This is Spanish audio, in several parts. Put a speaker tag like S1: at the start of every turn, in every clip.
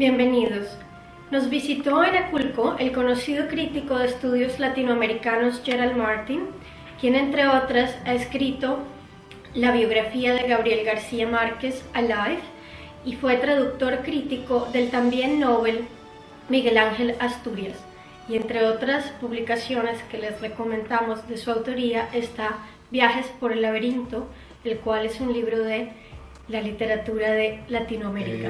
S1: Bienvenidos. Nos visitó en Aculco el conocido crítico de estudios latinoamericanos Gerald Martin, quien entre otras ha escrito la biografía de Gabriel García Márquez, Alive, y fue traductor crítico del también Nobel Miguel Ángel Asturias. Y entre otras publicaciones que les recomendamos de su autoría está Viajes por el laberinto, el cual es un libro de la literatura de Latinoamérica.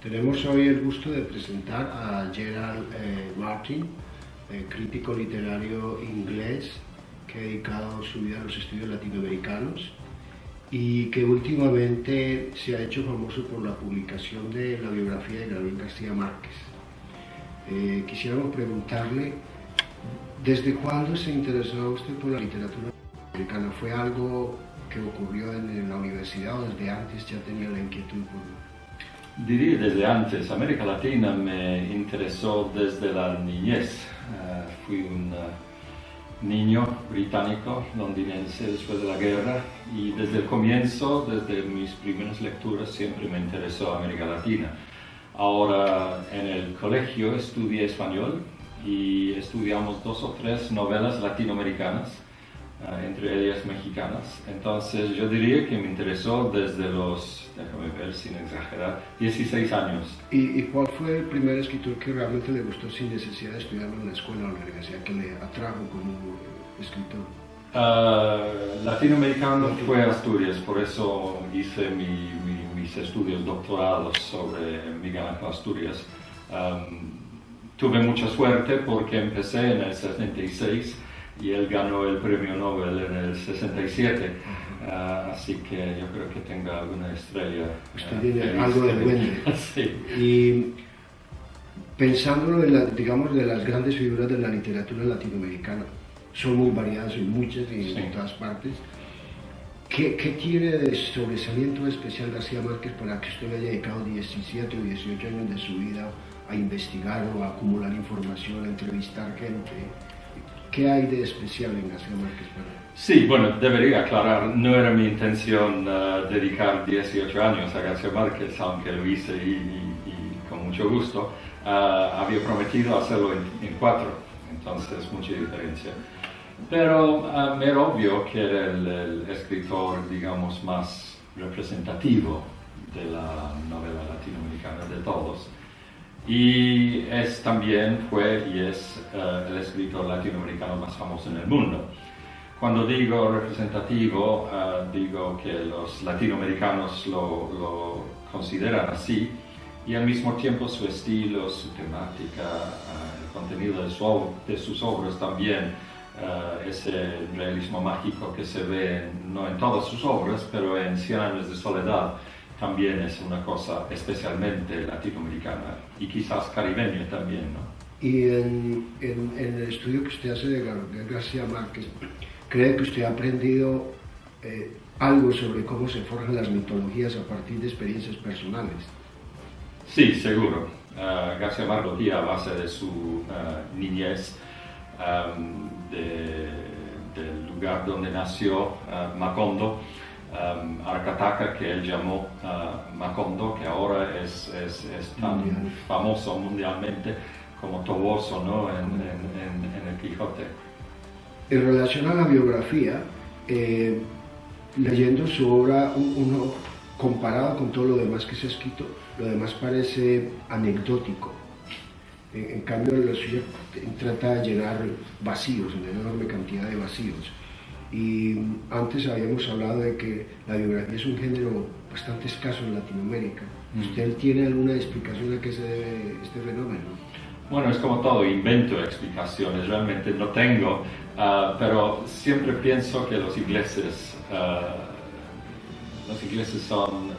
S2: Tenemos hoy el gusto de presentar a Gerald Martin, crítico literario inglés que ha dedicado su vida a los estudios latinoamericanos y que últimamente se ha hecho famoso por la publicación de la biografía de Gabriel García Márquez. Quisiéramos preguntarle, ¿desde cuándo se interesó usted por la literatura latinoamericana? ¿Fue algo que ocurrió en la universidad o desde antes ya tenía la inquietud por...?
S3: Diría desde antes. América Latina me interesó desde la niñez. Fui un niño británico londinense después de la guerra y desde el comienzo, desde mis primeras lecturas, siempre me interesó América Latina. Ahora en el colegio estudié español y estudiamos 2 o 3 novelas latinoamericanas, entre ellas mexicanas. Entonces yo diría que me interesó desde los, déjame ver sin exagerar, 16 años.
S2: ¿Y cuál fue el primer escritor que realmente le gustó sin necesidad de estudiarlo en la escuela o en la universidad, que le atrajo como escritor?
S3: Latinoamericano fue Asturias, por eso hice mis estudios doctorados sobre Miguel Ángel Asturias. Tuve mucha suerte porque empecé en el 66 y él ganó el premio Nobel en el 67, así que yo creo que tenga alguna estrella.
S2: Usted tiene algo de duende.
S3: Sí.
S2: Y pensándolo digamos, de las grandes figuras de la literatura latinoamericana, son muy variadas, son muchas y en todas partes. ¿Qué tiene de sobresaliente especial García Márquez para que usted le haya dedicado 17 o 18 años de su vida a investigar o a acumular información, a entrevistar gente? ¿Qué hay de especial en García Márquez para él?
S3: Sí, bueno, debería aclarar, no era mi intención dedicar 18 años a García Márquez, aunque lo hice y con mucho gusto. Había prometido hacerlo en 4, entonces mucha diferencia. Pero era obvio que era el escritor, digamos, más representativo de la novela latinoamericana de todos. Y fue y es el escritor latinoamericano más famoso en el mundo. Cuando digo representativo, digo que los latinoamericanos lo consideran así, y al mismo tiempo su estilo, su temática, el contenido de sus obras también, ese realismo mágico que se ve no en todas sus obras, pero en 100 años de soledad, también es una cosa especialmente latinoamericana y quizás caribeña también, ¿no?
S2: Y en el estudio que usted hace de Gabriel García Márquez, ¿cree que usted ha aprendido algo sobre cómo se forjan las mitologías a partir de experiencias personales?
S3: Sí, seguro. García Márquez, a base de su niñez, del lugar donde nació, Macondo, Arcataca, que él llamó Macondo, que ahora es tan famoso mundialmente como Toboso, ¿no? en el Quijote.
S2: En relación a la biografía, leyendo su obra, uno comparado con todo lo demás que se ha escrito, lo demás parece anecdótico. En cambio, lo suyo trata de llenar vacíos, una enorme cantidad de vacíos. Y antes habíamos hablado de que la biografía es un género bastante escaso en Latinoamérica. ¿Usted tiene alguna explicación a qué se debe este fenómeno?
S3: Bueno, es como todo, invento explicaciones, realmente no tengo, pero siempre pienso que los ingleses son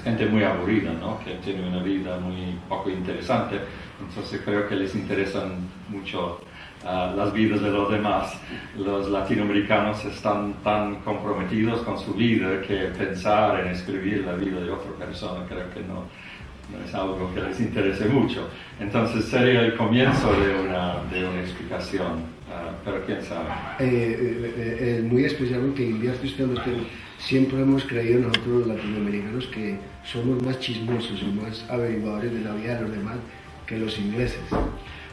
S3: gente muy aburrida, ¿no? Que tiene una vida muy poco interesante, entonces creo que les interesan mucho las vidas de los demás. Los latinoamericanos están tan comprometidos con su vida que pensar en escribir la vida de otra persona creo que no es algo que les interese mucho. Entonces sería el comienzo de una explicación, pero quién sabe.
S2: Muy especialmente invierte usted en los temas. siempre hemos creído nosotros los latinoamericanos que somos más chismosos y más averiguadores de la vida de los demás que los ingleses.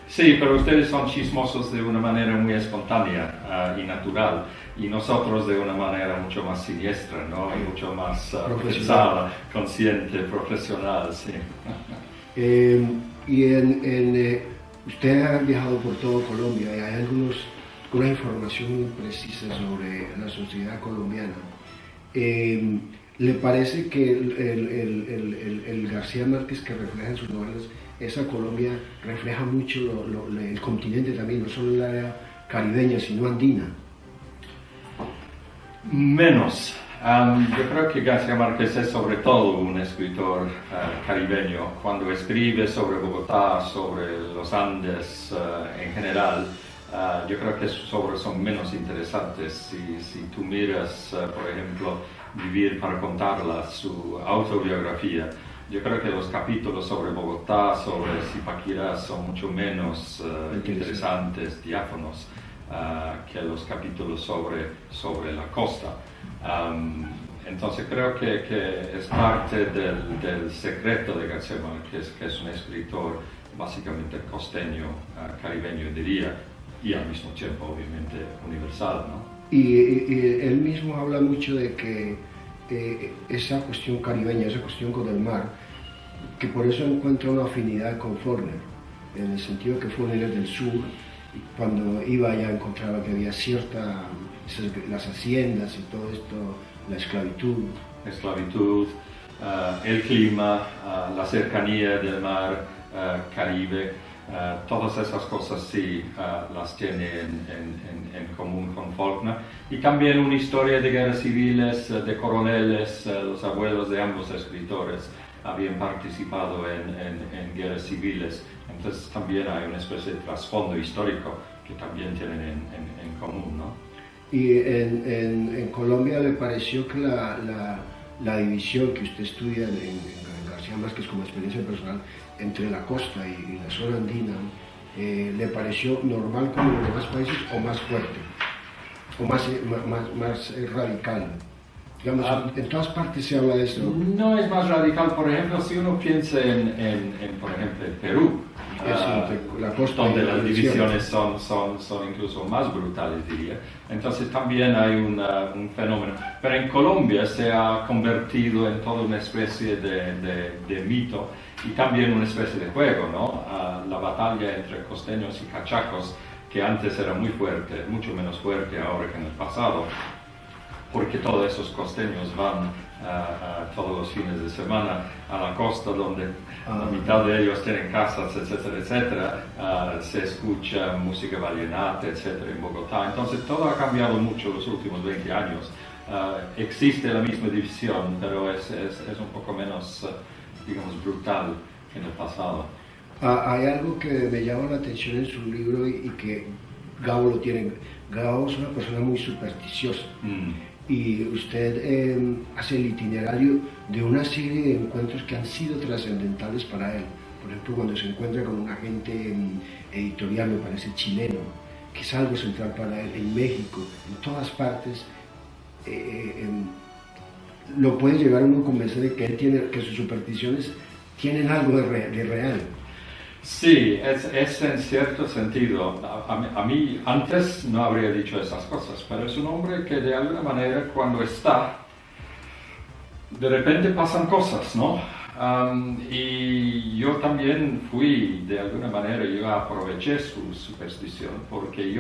S3: Sí, pero ustedes son chismosos de una manera muy espontánea y natural, y nosotros de una manera mucho más siniestra, ¿no? Y mucho más pensada, consciente, profesional, sí.
S2: Usted ha viajado por todo Colombia y hay una información muy precisa sobre la sociedad colombiana. ¿Le parece que el García Márquez que refleja en sus novelas, esa Colombia refleja mucho el continente también, no solo el área caribeña, sino andina?
S3: Menos. Yo creo que García Márquez es sobre todo un escritor caribeño. Cuando escribe sobre Bogotá, sobre los Andes en general, yo creo que sus obras son menos interesantes. Si tú miras, por ejemplo, Vivir para contarla, su autobiografía, yo creo que los capítulos sobre Bogotá, sobre Zipaquirá son mucho menos interesantes, diáfanos, que los capítulos sobre la costa. Entonces creo que es parte del secreto de García Márquez, que es un escritor básicamente costeño, caribeño diría, y al mismo tiempo obviamente universal, ¿no?
S2: Y él mismo habla mucho de que esa cuestión caribeña, esa cuestión con el mar, que por eso encuentra una afinidad con Faulkner, en el sentido que Faulkner es del sur, y cuando iba allá encontraba que había las haciendas y todo esto, la esclavitud.
S3: El clima, la cercanía del mar Caribe, todas esas cosas sí las tiene en común con Faulkner. Y también una historia de guerras civiles, de coroneles, los abuelos de ambos escritores habían participado en guerras civiles, entonces también hay una especie de trasfondo histórico que también tienen en común, ¿no?
S2: Y en Colombia le pareció que la división que usted estudia en García Márquez como experiencia personal entre la costa y la zona andina, ¿le pareció normal como en los demás países o más fuerte, o más radical? Digamos, en todas partes se habla de eso.
S3: No es más radical, por ejemplo, si uno piensa en por ejemplo, en Perú,
S2: la costa
S3: donde las divisiones son incluso más brutales, diría. Entonces también hay un fenómeno. Pero en Colombia se ha convertido en toda una especie de mito y también una especie de juego, ¿no? La batalla entre costeños y cachacos, que antes era muy fuerte, mucho menos fuerte ahora que en el pasado, porque todos esos costeños van todos los fines de semana a la costa, donde la mitad de ellos tienen casas, etcétera, etcétera. Se escucha música vallenata, etcétera, en Bogotá. Entonces todo ha cambiado mucho los últimos 20 años. Existe la misma división, pero es un poco menos, digamos, brutal que en el pasado.
S2: Hay algo que me llama la atención en su libro y que Gabo lo tiene. Gabo es una persona muy supersticiosa. Y usted hace el itinerario de una serie de encuentros que han sido trascendentales para él. Por ejemplo, cuando se encuentra con un agente editorial, me parece chileno, que es algo central para él, en México, en todas partes, lo puede llegar a uno a convencer de que sus supersticiones tienen algo de real.
S3: Sí, es en cierto sentido. A mí antes no habría dicho esas cosas, pero es un hombre que de alguna manera cuando está, de repente pasan cosas, ¿no? Y yo también fui, de alguna manera, yo aproveché su superstición, porque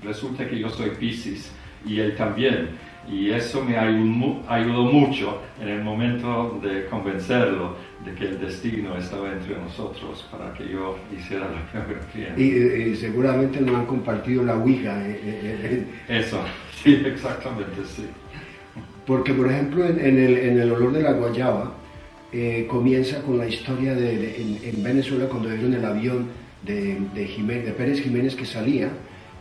S3: resulta que yo soy Piscis y él también. Y eso me ayudó mucho en el momento de convencerlo de que el destino estaba entre nosotros para que yo hiciera la biografía.
S2: Y seguramente no han compartido la Ouija.
S3: Eso, sí, exactamente, sí.
S2: Porque, por ejemplo, en el olor de la guayaba, comienza con la historia en Venezuela, cuando vieron el avión de Pérez Jiménez que salía,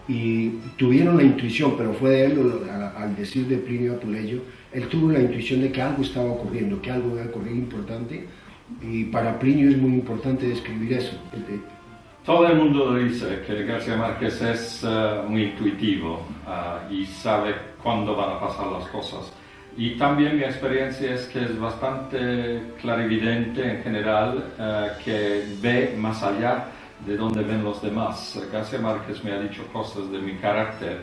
S2: y tuvieron la intuición, pero fue de él, al decir de Plinio Apuleyo, él tuvo la intuición de que algo estaba ocurriendo, que algo iba a ocurrir importante, y para Plinio es muy importante describir eso.
S3: Todo el mundo dice que García Márquez es muy intuitivo y sabe cuándo van a pasar las cosas. Y también mi experiencia es que es bastante clarividente en general, que ve más allá de donde ven los demás. García Márquez me ha dicho cosas de mi carácter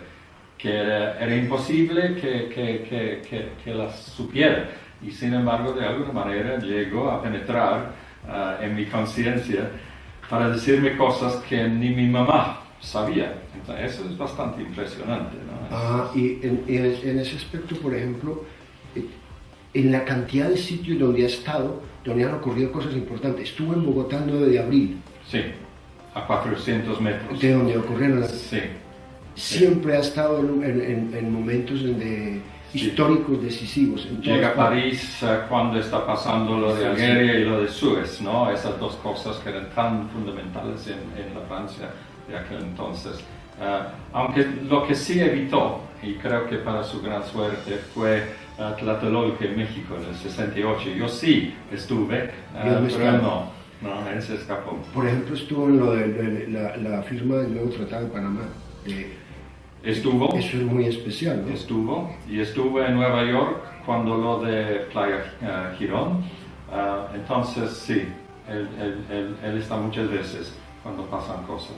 S3: que era imposible que las supiera. Y sin embargo, de alguna manera llegó a penetrar en mi conciencia para decirme cosas que ni mi mamá sabía. Entonces, eso es bastante impresionante, ¿no?
S2: Y en ese aspecto, por ejemplo, en la cantidad de sitios donde ha estado, donde han ocurrido cosas importantes. Estuvo en Bogotá el 9 de abril.
S3: Sí, a 400 metros.
S2: De donde ocurrieron las...
S3: Sí.
S2: Siempre ha estado en momentos históricos decisivos.
S3: Llega a París cuando está pasando lo de Algeria y lo de Suez, ¿no? Esas dos cosas que eran tan fundamentales en la Francia de aquel entonces. Aunque lo que sí evitó, y creo que para su gran suerte, fue Tlatelolco en México en el 68. Yo sí estuve, pero él se escapó.
S2: Por ejemplo, estuvo en lo de la firma del nuevo Tratado de Panamá.
S3: Estuvo.
S2: Eso es muy especial, ¿no?
S3: Estuve en Nueva York cuando lo de Playa Girón. Entonces sí, él está muchas veces cuando pasan cosas.